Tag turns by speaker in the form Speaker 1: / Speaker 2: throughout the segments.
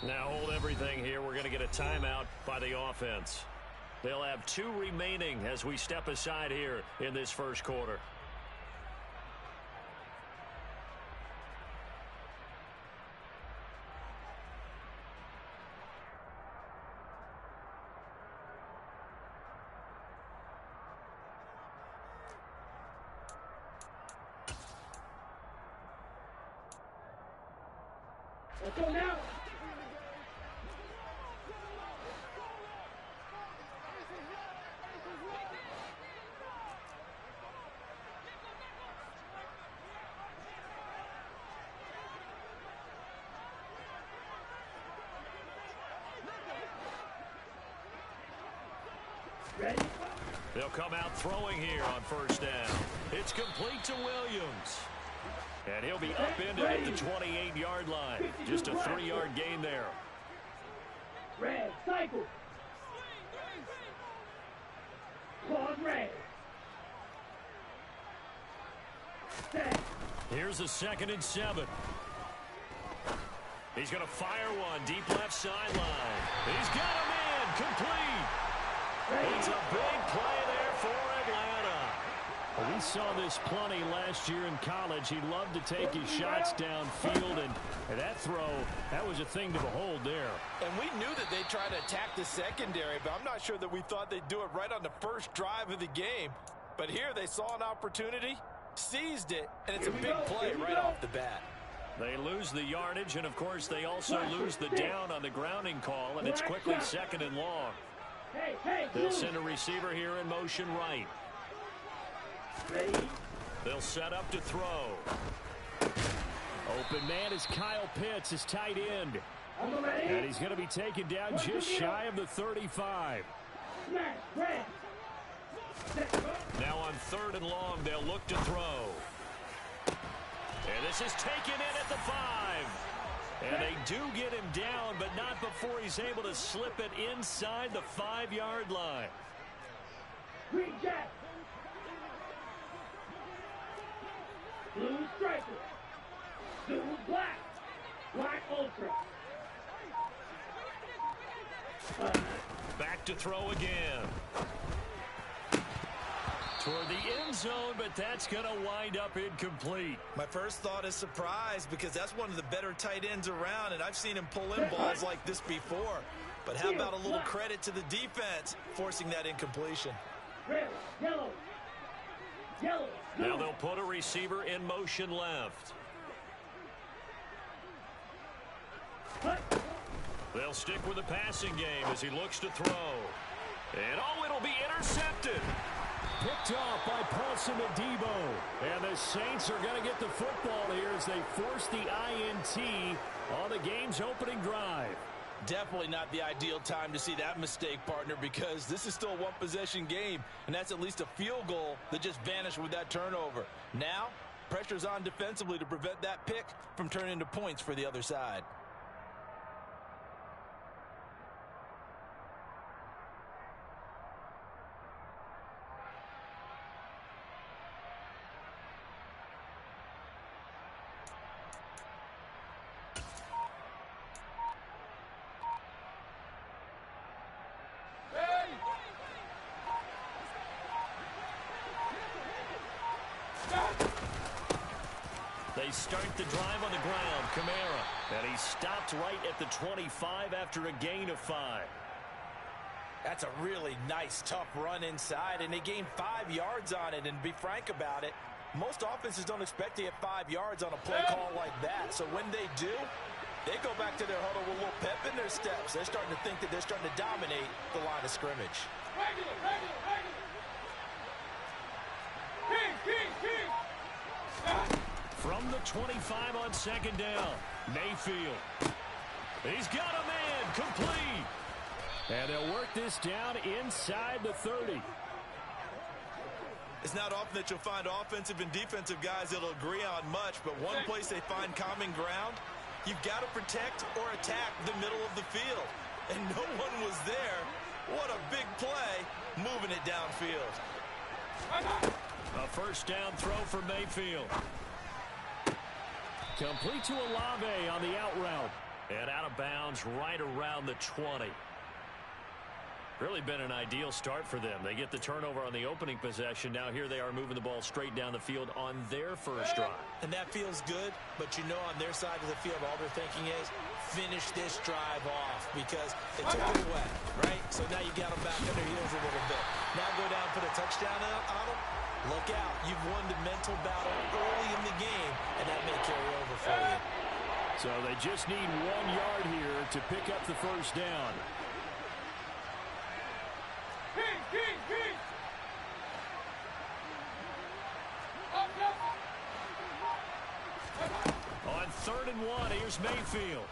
Speaker 1: Now hold everything here. We're going to get a timeout by the offense. They'll have 2 remaining as we step aside here in this first quarter.
Speaker 2: Let's go now. Ready?
Speaker 1: They'll come out throwing here on first down. It's complete to Williams. And he'll be upended at the 28-yard line. Just a 3-yard gain there.
Speaker 2: Red, cycle. Pause red. Set.
Speaker 1: Here's a 2nd and 7. He's going to fire one deep left sideline. He's got him in. Complete. It's a big play there for Atlanta.
Speaker 3: Well, we saw this plenty last year in college. He loved to take his shots downfield, and that throw, that was a thing to behold there.
Speaker 4: And we knew that they'd try to attack the secondary, but I'm not sure that we thought they'd do it right on the first drive of the game. But here they saw an opportunity, seized it, and it's a big play right off the bat.
Speaker 1: They lose the yardage, and, of course, they also lose the down on the grounding call, and it's quickly 2nd and long. They'll send a receiver here in motion right. They'll set up to throw.
Speaker 3: Open man is Kyle Pitts, his tight end. And he's going to be taken down just shy of the 35.
Speaker 1: Now on 3rd and long, they'll look to throw. And this is taken in at the 5. And they do get him down, but not before he's able to slip it inside the 5-yard line.
Speaker 2: Green jack. Blue striker. Blue black. Black ultra.
Speaker 1: Back to throw again. Toward the end zone, but that's going to wind up incomplete.
Speaker 4: My first thought is surprise because that's one of the better tight ends around, and I've seen him pull in balls like this before. But how about a little credit to the defense forcing that incompletion?
Speaker 2: Red, yellow. Yellow.
Speaker 1: Now they'll put a receiver in motion left. They'll stick with the passing game as he looks to throw. And oh, it'll be intercepted.
Speaker 3: Picked off by Paulson Adebo. And the Saints are going to get the football here as they force the INT on the game's opening drive.
Speaker 4: Definitely not the ideal time to see that mistake, partner, because this is still a one-possession game, and that's at least a field goal that just vanished with that turnover. Now, pressure's on defensively to prevent that pick from turning into points for the other side.
Speaker 1: They start the drive on the ground. Kamara. And he stopped right at the 25 after a gain of 5.
Speaker 4: That's a really nice, tough run inside, and they gained 5 yards on it. And to be frank about it, most offenses don't expect to get 5 yards on a play call like that. So when they do, they go back to their huddle with a little pep in their steps. They're starting to think that they're starting to dominate the line of scrimmage.
Speaker 1: From the 25 on 2nd down, Mayfield. He's got a man, complete.
Speaker 3: And they'll work this down inside the 30.
Speaker 4: It's not often that you'll find offensive and defensive guys that'll agree on much, but one place they find common ground, you've got to protect or attack the middle of the field. And no one was there. What a big play, moving it downfield.
Speaker 1: A first down throw for Mayfield.
Speaker 3: Complete to Olave on the out route.
Speaker 1: And out of bounds right around the 20. Really been an ideal start for them. They get the turnover on the opening possession. Now here they are moving the ball straight down the field on their first drive.
Speaker 4: And that feels good, but you know on their side of the field, all they're thinking is finish this drive off because they took it away, right? So now you got them back on their heels a little bit. Now go down, put a touchdown on them. Look out. You've won the mental battle early in the game, and that may carry over for you.
Speaker 3: So they just need 1 yard here to pick up the first down.
Speaker 1: On 3rd and 1, here's Mayfield.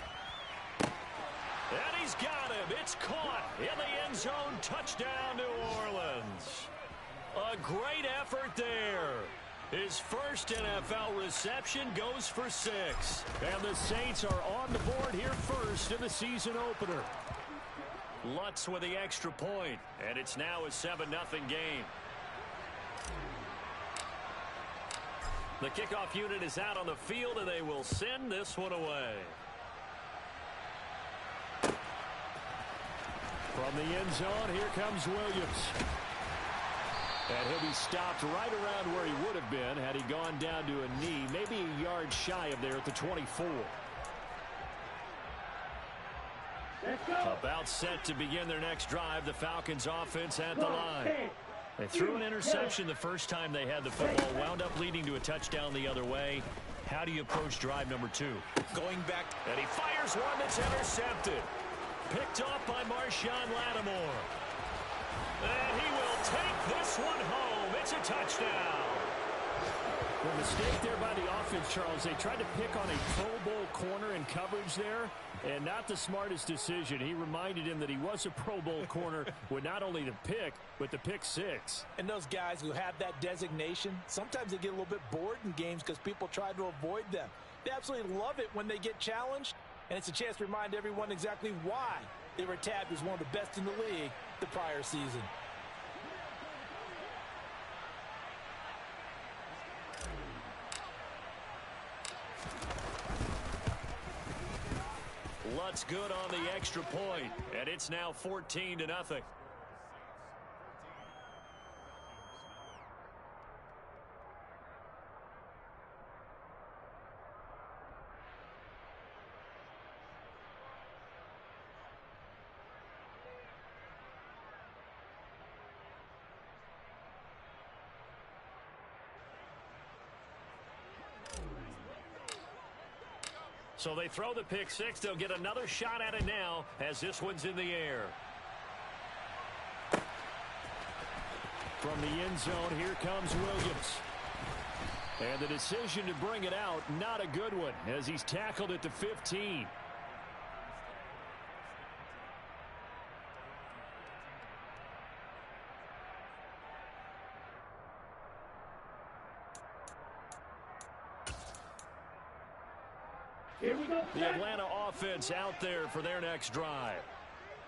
Speaker 1: And he's got him. It's caught in the end zone. Touchdown, New Orleans. A great effort there. His first NFL reception goes for 6.
Speaker 3: And the Saints are on the board here first in the season opener.
Speaker 1: Lutz with the extra point, and it's now a 7-0 game. The kickoff unit is out on the field, and they will send this one away.
Speaker 3: From the end zone, here comes Williams. And he'll be stopped right around where he would have been had he gone down to a knee, maybe a yard shy of there at the 24.
Speaker 1: About set to begin their next drive, the Falcons offense at the line. They threw an interception the first time they had the football, wound up leading to a touchdown the other way. How do you approach drive number 2?
Speaker 4: Going back.
Speaker 1: And he fires one that's intercepted. Picked off by Marshawn Lattimore. And he will take this one home. It's a touchdown.
Speaker 3: The mistake there by the offense, Charles, they tried to pick on a Pro Bowl corner in coverage there, and not the smartest decision. He reminded him that he was a Pro Bowl corner with not only the pick, but the pick 6.
Speaker 4: And those guys who have that designation, sometimes they get a little bit bored in games because people try to avoid them. They absolutely love it when they get challenged, and it's a chance to remind everyone exactly why they were tabbed as one of the best in the league the prior season.
Speaker 1: Lutz good on the extra point, and it's now 14-0. So they throw the pick 6. They'll get another shot at it now as this one's in the air.
Speaker 3: From the end zone, here comes Williams. And the decision to bring it out, not a good one, as he's tackled at the 15.
Speaker 2: Here we go.
Speaker 3: The Atlanta offense out there for their next drive.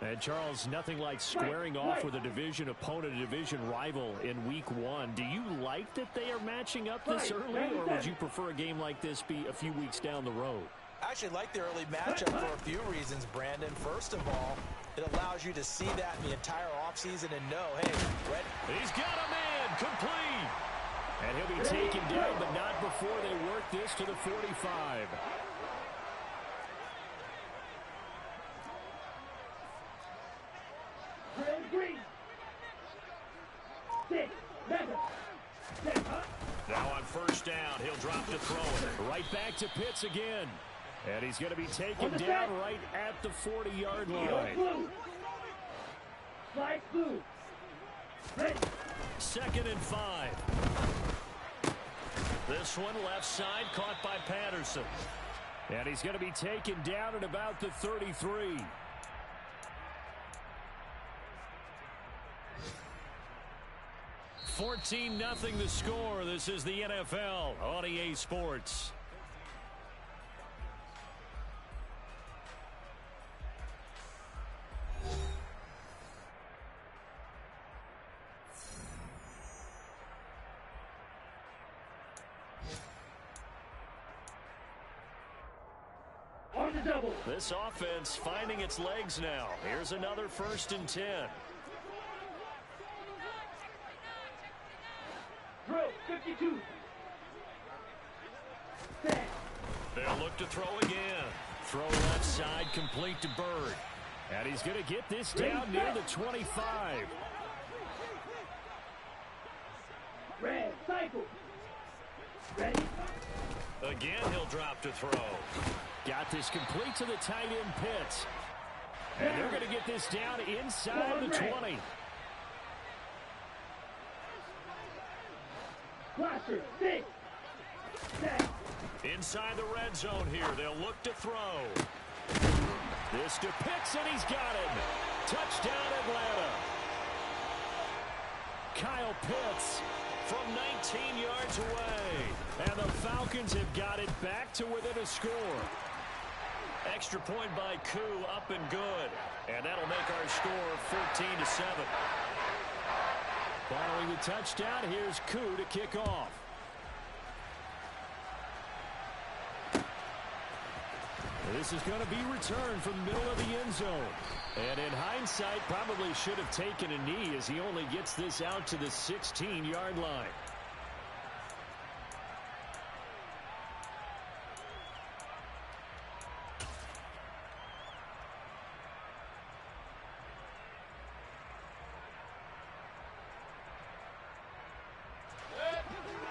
Speaker 3: And Charles, nothing like squaring off with a division opponent, a division rival in week 1. Do you like that they are matching up this early, or would you prefer a game like this be a few weeks down the road?
Speaker 4: I actually like the early matchup for a few reasons, Brandon. First of all, it allows you to see that in the entire offseason and know, hey, ready.
Speaker 1: He's got a man complete.
Speaker 3: And he'll be taken down, but not before they work this to the 45.
Speaker 2: Green. 6, 7.
Speaker 1: Now on first down, he'll drop to throw it.
Speaker 3: Right back to Pitts again. And he's going to be taken down right at the 40-yard line.
Speaker 2: Blue. Slide blue. Ready.
Speaker 1: 2nd and 5. This one left side caught by Patterson.
Speaker 3: And he's going to be taken down at about the 33.
Speaker 1: $14-0 the score. This is the NFL on EA Sports.
Speaker 2: On the double.
Speaker 3: This offense finding its legs now. Here's another 1st and 10.
Speaker 2: Throw, 52. Set.
Speaker 3: They'll look to throw again. Throw left side, complete to Bird. And he's going to get this down near the 25.
Speaker 2: Red, cycle. Ready.
Speaker 3: Again, he'll drop to throw. Got this complete to the tight end Pitts. And they're going to get this down inside the 20.
Speaker 2: Blaster, 6. Set.
Speaker 3: Inside the red zone here, they'll look to throw. This to Pitts, and he's got him. Touchdown, Atlanta. Kyle Pitts from 19 yards away. And the Falcons have got it back to within a score. Extra point by Koo, up and good. And that'll make our score 14-7. Following the touchdown, here's Koo to kick off. This is going to be returned from the middle of the end zone. And in hindsight, probably should have taken a knee as he only gets this out to the 16-yard line.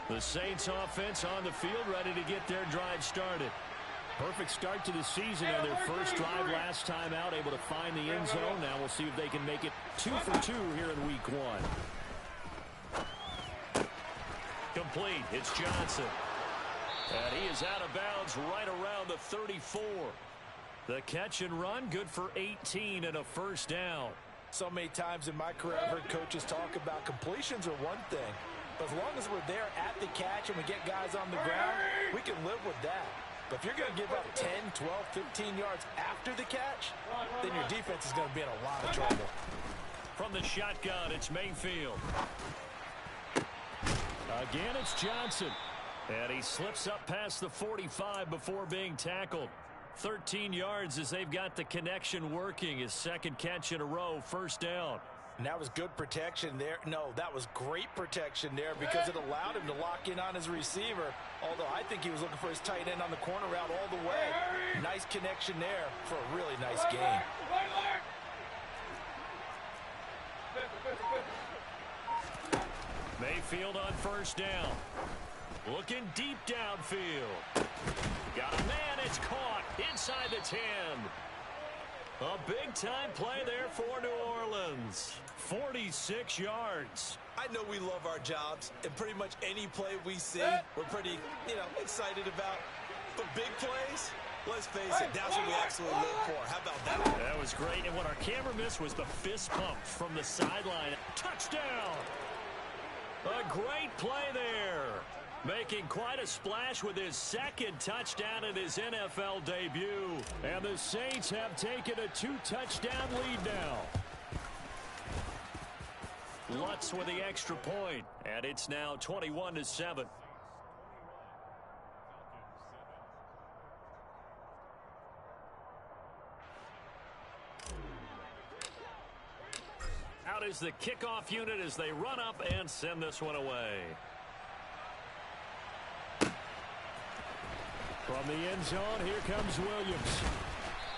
Speaker 3: The Saints offense on the field, ready to get their drive started. Perfect start to the season on their first drive last time out, able to find the end zone. Now we'll see if they can make it 2 for 2 here in week 1. Complete. It's Johnson. And he is out of bounds right around the 34. The catch and run, good for 18 and a first down.
Speaker 4: So many times in my career, I've heard coaches talk about completions are one thing. But as long as we're there at the catch and we get guys on the ground, we can live with that. But if you're going to give up 10, 12, 15 yards after the catch, then your defense is going to be in a lot of trouble.
Speaker 3: From the shotgun, it's Mayfield. Again, it's Johnson. And he slips up past the 45 before being tackled. 13 yards as they've got the connection working. His second catch in a row, first down.
Speaker 4: And that was good protection there. No, that was great protection there because it allowed him to lock in on his receiver. Although I think he was looking for his tight end on the corner route all the way. Nice connection there for a really nice game.
Speaker 3: Mayfield on first down. Looking deep downfield. Got a man, it's caught inside the 10. A big-time play there for New Orleans. 46 yards.
Speaker 4: I know we love our jobs, and pretty much any play we see, we're pretty, excited about. But big plays, let's face it, that's what we actually live for. How about that?
Speaker 3: That was great, and what our camera missed was the fist pump from the sideline. Touchdown! A great play there. Making quite a splash with his second touchdown in his NFL debut. And the Saints have taken a 2-touchdown lead now. Lutz with the extra point, and it's now 21-7. Out is the kickoff unit as they run up and send this one away. From the end zone, here comes Williams.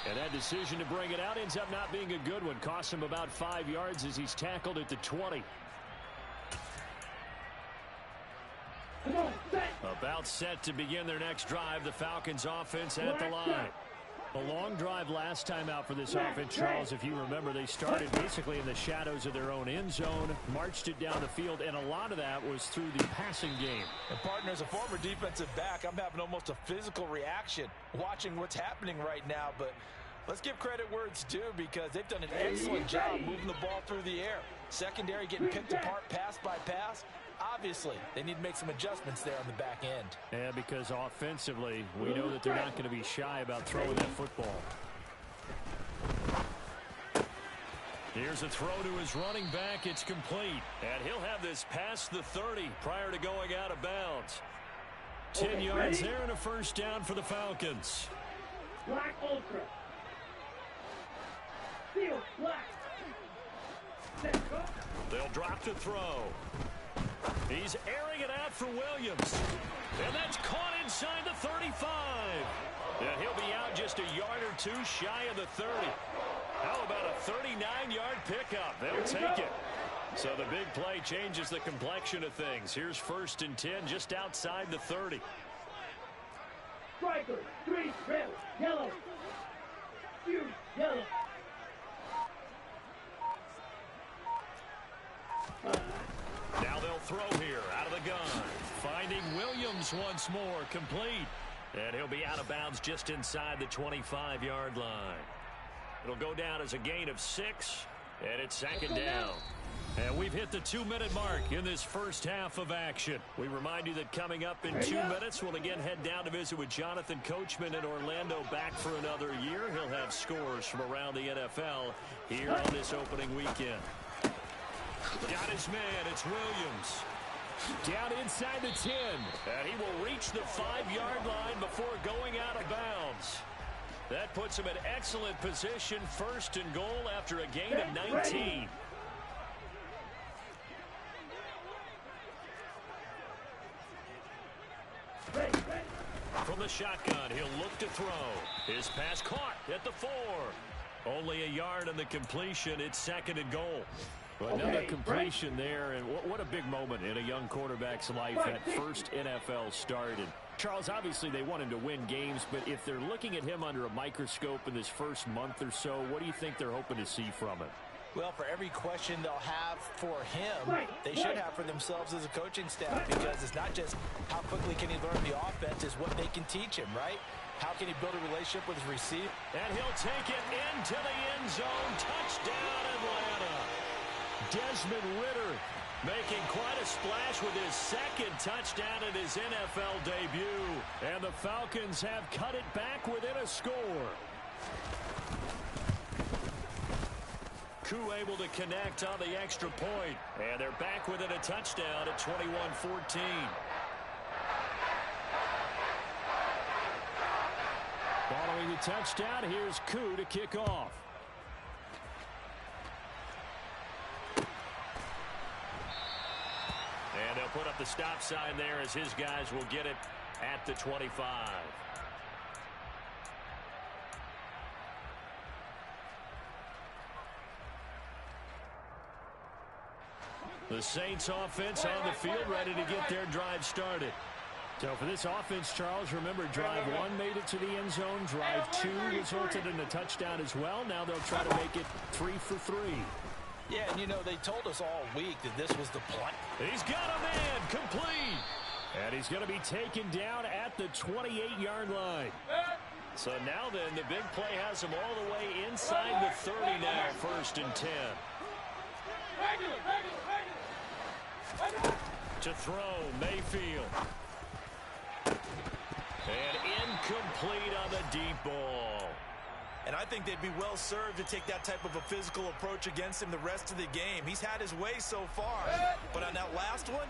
Speaker 3: And that decision to bring it out ends up not being a good one. Costs him about 5 yards as he's tackled at the 20. About set to begin their next drive. The Falcons offense at the line. A long drive last time out for this offense, Charles. If you remember, they started basically in the shadows of their own end zone, marched it down the field, and a lot of that was through the passing game.
Speaker 4: And partner, as a former defensive back, I'm having almost a physical reaction watching what's happening right now. But let's give credit where it's due because they've done an excellent job moving the ball through the air. Secondary getting picked apart pass by pass. Obviously, they need to make some adjustments there on the back end.
Speaker 3: Yeah, because offensively, we know that they're not going to be shy about throwing that football. Here's a throw to his running back. It's complete. And he'll have this past the 30 prior to going out of bounds. 10 yards there and a first down for the Falcons.
Speaker 2: Black Ultra. Steel Black. Set, go.
Speaker 1: They'll drop to throw. He's airing it out for Williams. And that's caught inside the 35. And he'll be out just a yard or two shy of the 30. How about a 39-yard pickup? They'll take it. So the big play changes the complexion of things. Here's 1st and 10 just outside the 30.
Speaker 2: Striker, 3, red, yellow. Fuse, yellow.
Speaker 1: Now they'll throw here out of the gun. Finding Williams once more, complete. And he'll be out of bounds just inside the 25-yard line. It'll go down as a gain of 6, and it's 2nd down. And we've hit the 2-minute mark in this first half of action. We remind you that coming up in 2 minutes, we'll again head down to visit with Jonathan Coachman in Orlando, back for another year. He'll have scores from around the NFL here on this opening weekend. Got his man, it's Williams. Down inside the 10. And he will reach the 5-yard line before going out of bounds. That puts him in excellent position, 1st and goal after a gain of 19. From the shotgun, he'll look to throw. His pass caught at the 4. Only a yard on the completion. It's 2nd and goal. Well, another completion there, and what a big moment in a young quarterback's life, that first NFL start. And Charles, obviously they want him to win games, but if they're looking at him under a microscope in this first month or so, what do you think they're hoping to see from him?
Speaker 4: Well, for every question they'll have for him, they should have for themselves as a coaching staff, because it's not just how quickly can he learn the offense, it's what they can teach him, right? How can he build a relationship with his receiver?
Speaker 1: And he'll take it into the end zone. Touchdown, Atlanta. Desmond Ridder making quite a splash with his 2nd touchdown in his NFL debut. And the Falcons have cut it back within a score. Koo able to connect on the extra point. And they're back within a touchdown at 21-14. Following the touchdown, here's Koo to kick off. And they'll put up the stop sign there as his guys will get it at the 25. The Saints offense on the field, ready to get their drive started. So for this offense, Charles, remember, drive 1 made it to the end zone. Drive 2 resulted in a touchdown as well. Now they'll try to make it 3 for 3.
Speaker 4: Yeah, and you know, they told us all week that this was the plan.
Speaker 1: He's got a man, complete. And he's going to be taken down at the 28-yard line. So now then, the big play has him all the way inside the 30 now, 1st and 10. To throw, Mayfield. And incomplete on the deep ball.
Speaker 4: And I think they'd be well served to take that type of a physical approach against him the rest of the game. He's had his way so far, but on that last one,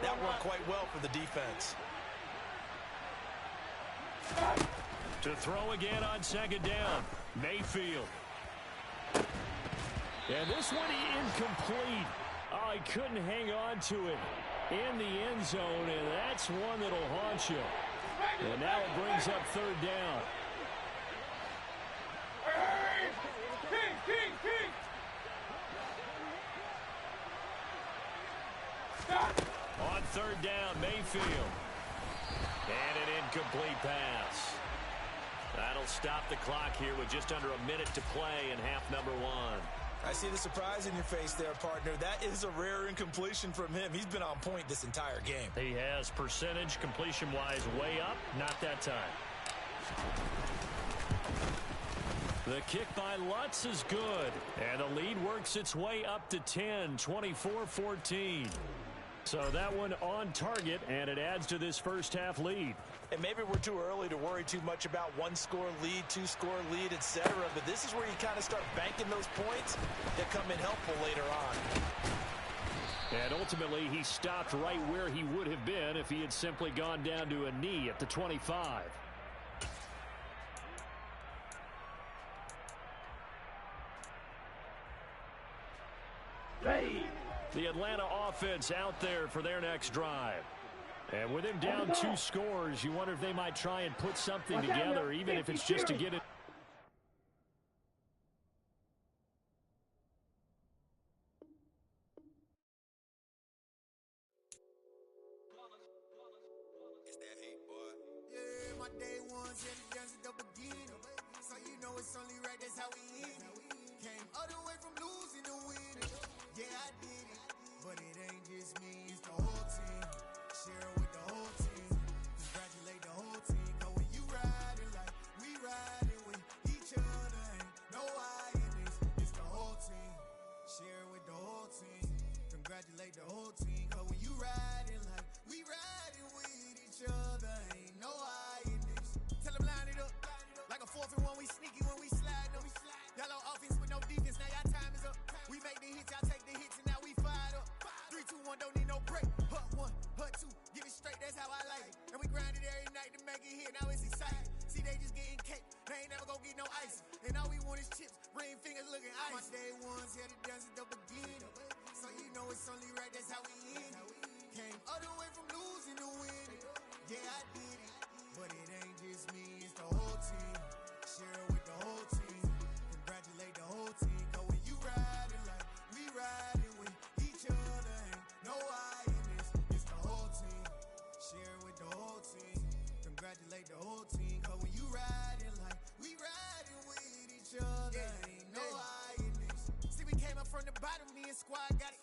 Speaker 4: that worked quite well for the defense.
Speaker 1: To throw again on 2nd down, Mayfield. And this one incomplete. Oh, he couldn't hang on to it in the end zone, and that's one that'll haunt you. And now it brings up 3rd down. On 3rd down, Mayfield. And an incomplete pass. That'll stop the clock here with just under a minute to play in half number 1.
Speaker 4: I see the surprise in your face there, partner. That is a rare incompletion from him. He's been on point this entire game.
Speaker 1: He has percentage completion-wise way up. Not that time. The kick by Lutz is good. And the lead works its way up to 10, 24-14. So that one on target, and it adds to this first half lead.
Speaker 4: And maybe we're too early to worry too much about 1-score lead, 2-score lead, etc. But this is where you kind of start banking those points that come in helpful later on.
Speaker 1: And ultimately, he stopped right where he would have been if he had simply gone down to a knee at the 25.
Speaker 2: Ready.
Speaker 3: The Atlanta offense out there for their next drive. And with him down 2 scores, you wonder if they might try and put something together, even if it's just to get it.
Speaker 5: It's that heat, boy. Yeah, my day ones had to dance at the beginning. So you know it's only right, that's how we end it. Came all the way from losing to winning. Yeah, I did it. But it ain't just me, it's the whole team. Share it with the whole team. Congratulate the whole team. Cause when you riding like we riding with each other, ain't no I in this. It's the whole team. Share it with the whole team. Congratulate the whole team. Cause when you riding like we riding with each other, ain't no I in this. Tell them line it up. Like a 4th and 1, we sneaky when we slide them. Y'all on offense with no defense, now y'all time is up. We make the hits, y'all take the hits, and now we fired up. 3, 2, 1, don't need no break. Hut 1, hut 2, give it straight, that's how I like it. And we grind it every night to make it hit, now it's exciting. See, they just getting cake, they ain't never gonna get no ice. And all we want is chips, ring fingers looking ice. My day ones had to dance at the beginning. So you know it's only right, that's how we end it. Came all the way from losing to winning. Yeah, I did it. But it ain't just me, it's the whole team. Share it with the whole team. Congratulate the whole team. Cause when you riding like we riding with each other, ain't no I in this. It's the whole team. Share it with the whole team. Congratulate the whole team. Cause when you riding like we riding with each other, ain't no I in this. See, we came up from the bottom, me and squad got it.